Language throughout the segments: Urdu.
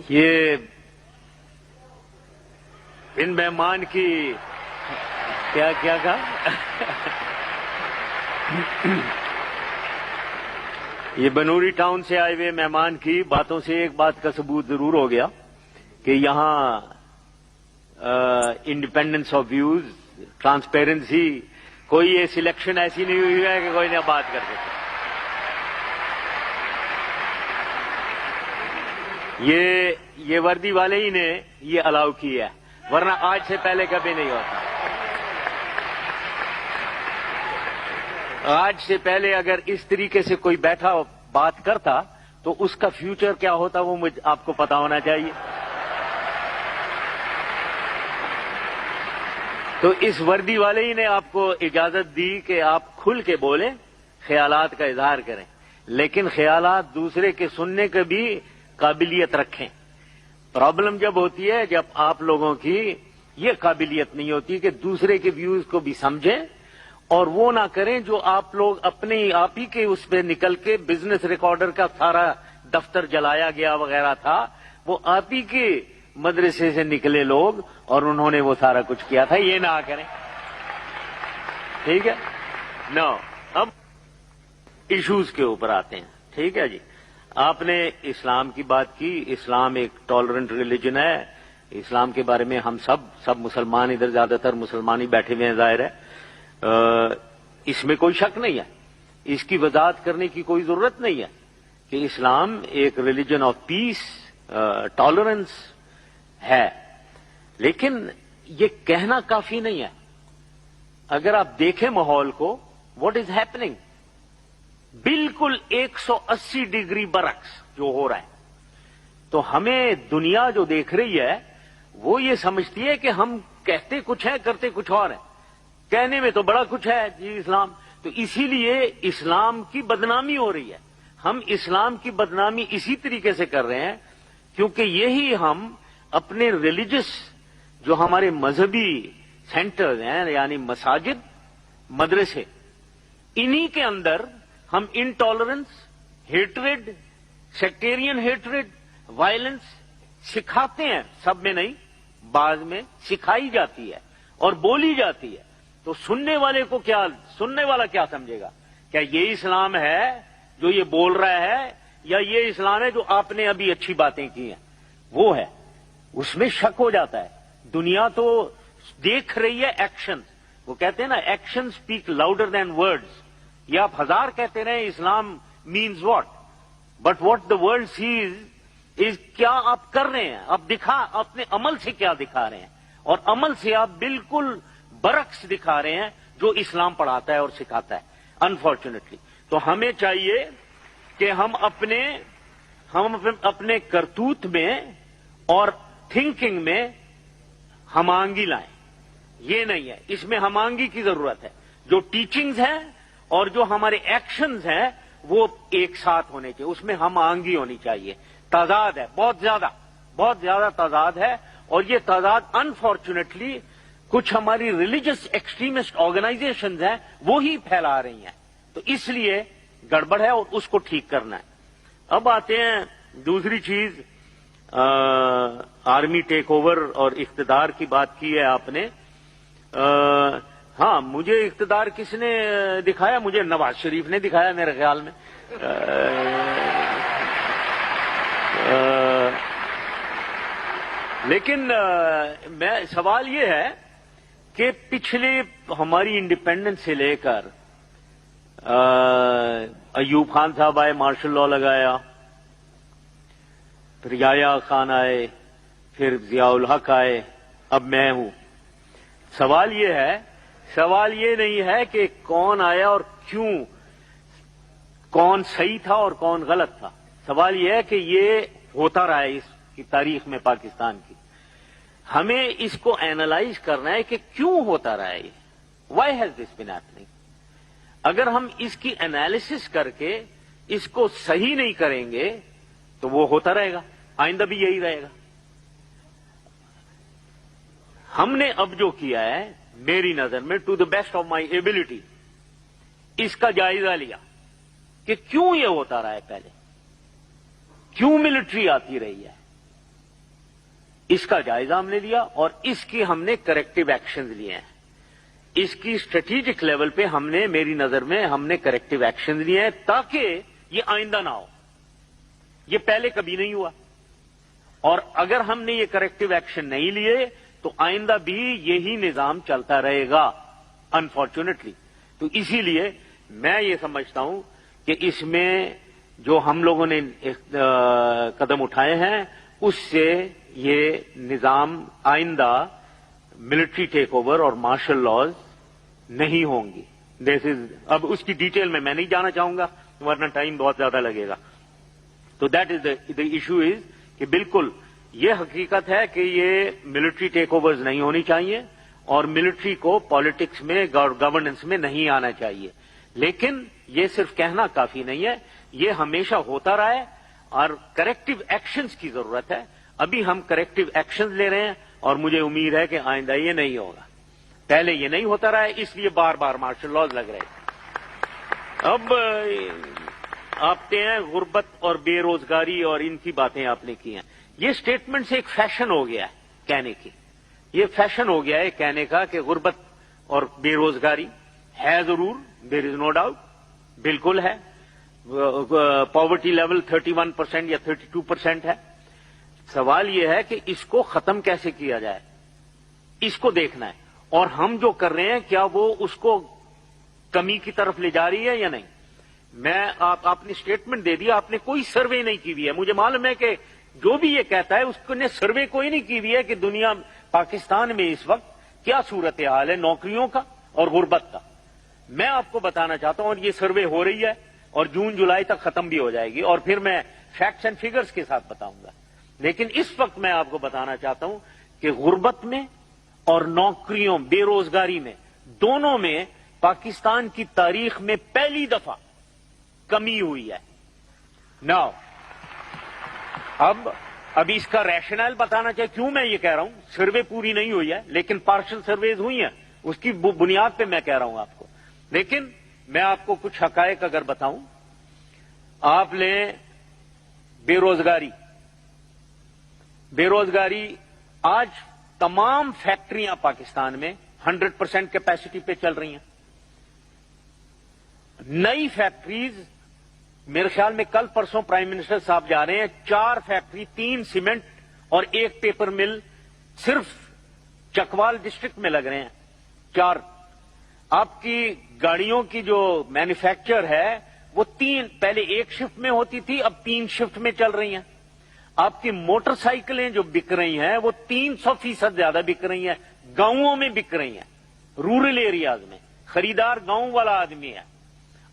یہ ان مہمان کی کیا کہا یہ بنوری ٹاؤن سے آئے ہوئے مہمان کی باتوں سے ایک بات کا ثبوت ضرور ہو گیا کہ یہاں انڈیپینڈنس آف ویوز، ٹرانسپیرنسی، کوئی یہ سلیکشن ایسی نہیں ہوئی ہے کہ کوئی نہ بات کر سکے. یہ وردی والے ہی نے یہ الاؤ کیا ہے، ورنہ آج سے پہلے کبھی نہیں ہوتا. آج سے پہلے اگر اس طریقے سے کوئی بیٹھا بات کرتا تو اس کا فیوچر کیا ہوتا وہ آپ کو پتا ہونا چاہیے. تو اس وردی والے ہی نے آپ کو اجازت دی کہ آپ کھل کے بولیں، خیالات کا اظہار کریں، لیکن خیالات دوسرے کے سننے کی بھی قابلیت رکھیں. پرابلم جب ہوتی ہے جب آپ لوگوں کی یہ قابلیت نہیں ہوتی کہ دوسرے کے ویوز کو بھی سمجھیں اور وہ نہ کریں جو آپ لوگ اپنے آپ ہی کے اس پہ نکل کے بزنس ریکارڈر کا سارا دفتر جلایا گیا وغیرہ تھا، وہ آپ ہی کے مدرسے سے نکلے لوگ اور انہوں نے وہ سارا کچھ کیا تھا. یہ نہ کریں، ٹھیک ہے؟ نو اب ایشوز کے اوپر آتے ہیں. ٹھیک ہے جی، آپ نے اسلام کی بات کی. اسلام ایک ٹالرنٹ ریلیجن ہے. اسلام کے بارے میں ہم سب مسلمان، ادھر زیادہ تر مسلمان ہی بیٹھے ہوئے ہیں، ظاہر ہے، اس میں کوئی شک نہیں ہے. اس کی وضاحت کرنے کی کوئی ضرورت نہیں ہے کہ اسلام ایک ریلیجن آف پیس، ٹالرنس ہے. لیکن یہ کہنا کافی نہیں ہے. اگر آپ دیکھیں ماحول کو، واٹ از ہیپننگ، بالکل 180 ڈگری برعکس جو ہو رہا ہے. تو ہمیں دنیا جو دیکھ رہی ہے وہ یہ سمجھتی ہے کہ ہم کہتے کچھ ہیں، کرتے کچھ اور ہیں. کہنے میں تو بڑا کچھ ہے جی اسلام، تو اسی لیے اسلام کی بدنامی ہو رہی ہے. ہم اسلام کی بدنامی اسی طریقے سے کر رہے ہیں کیونکہ یہی ہم اپنے ریلیجس جو ہمارے مذہبی سینٹرز ہیں، یعنی مساجد، مدرسے، انہی کے اندر ہم intolerance, hatred, sectarian hatred, violence سکھاتے ہیں. سب میں نہیں، بعض میں سکھائی جاتی ہے اور بولی جاتی ہے. تو سننے والا کیا سمجھے گا؟ کیا یہ اسلام ہے جو یہ بول رہا ہے، یا یہ اسلام ہے جو آپ نے ابھی اچھی باتیں کی ہیں وہ ہے؟ اس میں شک ہو جاتا ہے. دنیا تو دیکھ رہی ہے ایکشن. وہ کہتے ہیں نا، action speak louder than words. یہ آپ ہزار کہتے رہے اسلام means what, but what the world says is کیا آپ کر رہے ہیں. آپ اپنے عمل سے کیا دکھا رہے ہیں، اور عمل سے آپ بالکل برعکس دکھا رہے ہیں جو اسلام پڑھاتا ہے اور سکھاتا ہے، انفارچونیٹلی. تو ہمیں چاہیے کہ ہم اپنے کرتوت میں اور تھنکنگ میں ہم آہنگی لائیں. یہ نہیں ہے، اس میں ہم آہنگی کی ضرورت ہے. جو ٹیچنگز ہیں اور جو ہمارے ایکشنز ہیں وہ ایک ساتھ ہونے چاہیے، اس میں ہم آہنگی ہونی چاہیے. تعداد ہے، بہت زیادہ تعداد ہے، اور یہ تعداد انفارچونیٹلی کچھ ہماری ریلیجس ایکسٹریمسٹ آرگنائزیشنز ہیں وہی پھیلا رہی ہیں. تو اس لیے گڑبڑ ہے اور اس کو ٹھیک کرنا ہے. اب آتے ہیں دوسری چیز، آرمی ٹیک اوور اور اقتدار کی بات کی ہے آپ نے. ہاں، مجھے اقتدار کس نے دکھایا؟ مجھے نواز شریف نے دکھایا میرے خیال میں. لیکن سوال یہ ہے کہ پچھلے ہماری انڈیپینڈنس سے لے کر ایوب خان صاحب آئے، مارشل لا لگایا، پھر یحییٰ خان آئے، پھر ضیاء الحق آئے، اب میں ہوں. سوال یہ نہیں ہے کہ کون آیا اور کیوں، کون صحیح تھا اور کون غلط تھا. سوال یہ ہے کہ یہ ہوتا رہا ہے اس کی تاریخ میں پاکستان کی. ہمیں اس کو اینالائز کرنا ہے کہ کیوں ہوتا رہا ہے یہ. Why has this been happening? اگر ہم اس کی انالیسس کر کے اس کو صحیح نہیں کریں گے تو وہ ہوتا رہے گا، آئندہ بھی یہی رہے گا. ہم نے اب جو کیا ہے میری نظر میں to the best of my ability اس کا جائزہ لیا کہ کیوں یہ ہوتا رہا ہے. پہلے کیوں ملٹری آتی رہی ہے، اس کا جائزہ ہم نے لیا اور اس کی ہم نے کریکٹیو ایکشنز لیے ہیں. اس کی اسٹریٹجک لیول پہ ہم نے, میری نظر میں ہم نے کریکٹیو ایکشنز لیے ہیں تاکہ یہ آئندہ نہ ہو. یہ پہلے کبھی نہیں ہوا, اور اگر ہم نے یہ کریکٹیو ایکشن نہیں لیے تو آئندہ بھی یہی نظام چلتا رہے گا انفارچونیٹلی. تو اسی لیے میں یہ سمجھتا ہوں کہ اس میں جو ہم لوگوں نے قدم اٹھائے ہیں اس سے یہ نظام آئندہ ملٹری ٹیک اوور اور مارشل لاز نہیں ہوں گی. اب اس کی ڈیٹیل میں نہیں جانا چاہوں گا ورنہ ٹائم بہت زیادہ لگے گا. تو that is the issue is کہ بالکل یہ حقیقت ہے کہ یہ ملٹری ٹیک اوورز نہیں ہونی چاہیے اور ملٹری کو پالیٹکس میں گورننس میں نہیں آنا چاہیے. لیکن یہ صرف کہنا کافی نہیں ہے, یہ ہمیشہ ہوتا رہا ہے اور کریکٹیو ایکشنز کی ضرورت ہے. ابھی ہم کریکٹیو ایکشنز لے رہے ہیں اور مجھے امید ہے کہ آئندہ یہ نہیں ہوگا. پہلے یہ نہیں ہوتا رہا ہے اس لیے بار بار مارشل لاز لگ رہے تھے. اب آپ ہیں غربت اور بے روزگاری اور ان کی باتیں آپ نے کی ہیں. یہ اسٹیٹمنٹ سے ایک فیشن ہو گیا ہے کہنے کی. یہ فیشن ہو گیا ہے کہنے کا کہ غربت اور بے روزگاری ہے ضرور, دیر از نو ڈاؤٹ, بالکل ہے. پاورٹی لیول 31% یا 32% ہے. سوال یہ ہے کہ اس کو ختم کیسے کیا جائے, اس کو دیکھنا ہے. اور ہم جو کر رہے ہیں کیا وہ اس کو کمی کی طرف لے جا رہی ہے یا نہیں. میں آپ نے اسٹیٹمنٹ دے دیا, آپ نے کوئی سروے نہیں کی ہوئی ہے. مجھے معلوم ہے کہ جو بھی یہ کہتا ہے اس نے سروے کوئی نہیں کی ہوئی ہے کہ دنیا پاکستان میں اس وقت کیا صورتحال ہے نوکریوں کا اور غربت کا. میں آپ کو بتانا چاہتا ہوں, اور یہ سروے ہو رہی ہے اور جون جولائی تک ختم بھی ہو جائے گی, اور پھر میں فیکٹس اینڈ فگرز کے ساتھ بتاؤں گا. لیکن اس وقت میں آپ کو بتانا چاہتا ہوں کہ غربت میں اور نوکریوں, بے روزگاری میں, دونوں میں پاکستان کی تاریخ میں پہلی دفعہ کمی ہوئی ہے. ناؤ اب اس کا ریشنل بتانا چاہیے کیوں میں یہ کہہ رہا ہوں. سروے پوری نہیں ہوئی ہے لیکن پارشل سرویز ہوئی ہیں, اس کی بنیاد پہ میں کہہ رہا ہوں آپ کو. لیکن میں آپ کو کچھ حقائق اگر بتاؤں, آپ لیں بے روزگاری آج تمام فیکٹریاں پاکستان میں 100% کیپیسٹی پہ چل رہی ہیں. نئی فیکٹریز میرے خیال میں کل پرسوں پرائم منسٹر صاحب جا رہے ہیں, 4 فیکٹری, 3 سیمنٹ اور 1 پیپر مل صرف چکوال ڈسٹرکٹ میں لگ رہے ہیں. 4 آپ کی گاڑیوں کی جو مینوفیکچر ہے وہ 3 پہلے 1 شفٹ میں ہوتی تھی, اب 3 شفٹ میں چل رہی ہیں. آپ کی موٹر سائیکلیں جو بک رہی ہیں وہ 300% زیادہ بک رہی ہیں, گاؤں میں بک رہی ہیں, رورل ایریاز میں. خریدار گاؤں والا آدمی ہے.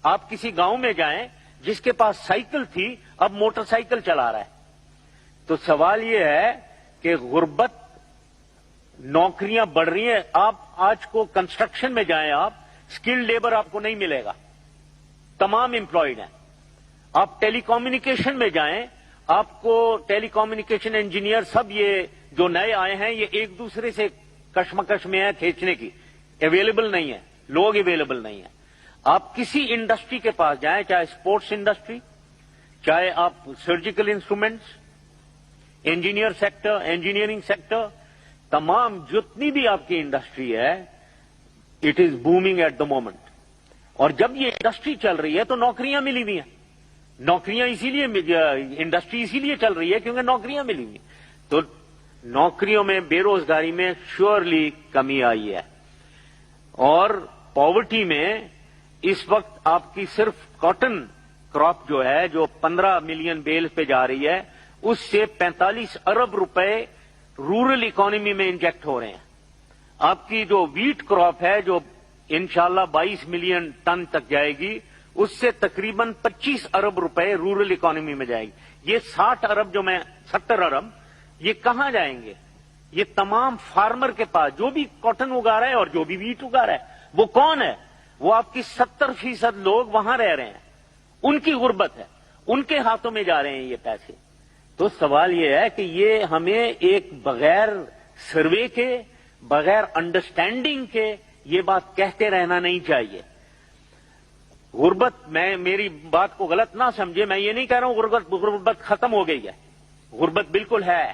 آپ کسی گاؤں میں جائیں جس کے پاس سائیکل تھی اب موٹر سائیکل چلا رہا ہے. تو سوال یہ ہے کہ غربت, نوکریاں بڑھ رہی ہیں. آپ آج کو کنسٹرکشن میں جائیں, آپ اسکلڈ لیبر آپ کو نہیں ملے گا, تمام امپلائڈ ہیں. آپ ٹیلی کمیونیکیشن میں جائیں, آپ کو ٹیلی کمیونیکیشن انجینئر سب یہ جو نئے آئے ہیں یہ ایک دوسرے سے کشمکش میں ہے کھینچنے کی, اویلیبل نہیں ہے, لوگ اویلیبل نہیں ہیں. آپ کسی انڈسٹری کے پاس جائیں, چاہے اسپورٹس انڈسٹری, چاہے آپ surgical instruments, engineer sector, engineering sector, تمام جتنی بھی آپ کی انڈسٹری ہے it is booming at the moment. اور جب یہ انڈسٹری چل رہی ہے تو نوکریاں ملی ہوئی ہیں. نوکریاں اسی لیے, انڈسٹری اسی لیے چل رہی ہے کیونکہ نوکریاں ملی ہوئی ہیں. تو نوکریوں میں, بے روزگاری میں شیورلی کمی آئی ہے. اور پاورٹی میں اس وقت آپ کی صرف کاٹن کراپ جو ہے جو 15 ملین بیل پہ جا رہی ہے, اس سے 45 ارب روپے رورل اکانومی میں انجیکٹ ہو رہے ہیں. آپ کی جو ویٹ کراپ ہے جو انشاءاللہ 22 ملین ٹن تک جائے گی, اس سے تقریباً 25 ارب روپے رورل اکانومی میں جائے گی. یہ 60 ارب جو میں 70 ارب یہ کہاں جائیں گے؟ یہ تمام فارمر کے پاس جو بھی کاٹن اگا رہا ہے اور جو بھی ویٹ اگا رہا ہے وہ کون ہے؟ وہ آپ کی 70% لوگ وہاں رہ رہے ہیں, ان کی غربت ہے, ان کے ہاتھوں میں جا رہے ہیں یہ پیسے. تو سوال یہ ہے کہ یہ ہمیں ایک بغیر سروے کے, بغیر انڈرسٹینڈنگ کے یہ بات کہتے رہنا نہیں چاہیے. غربت, میں میری بات کو غلط نہ سمجھے, میں یہ نہیں کہہ رہا ہوں غربت ختم ہو گئی ہے. غربت بالکل ہے,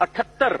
78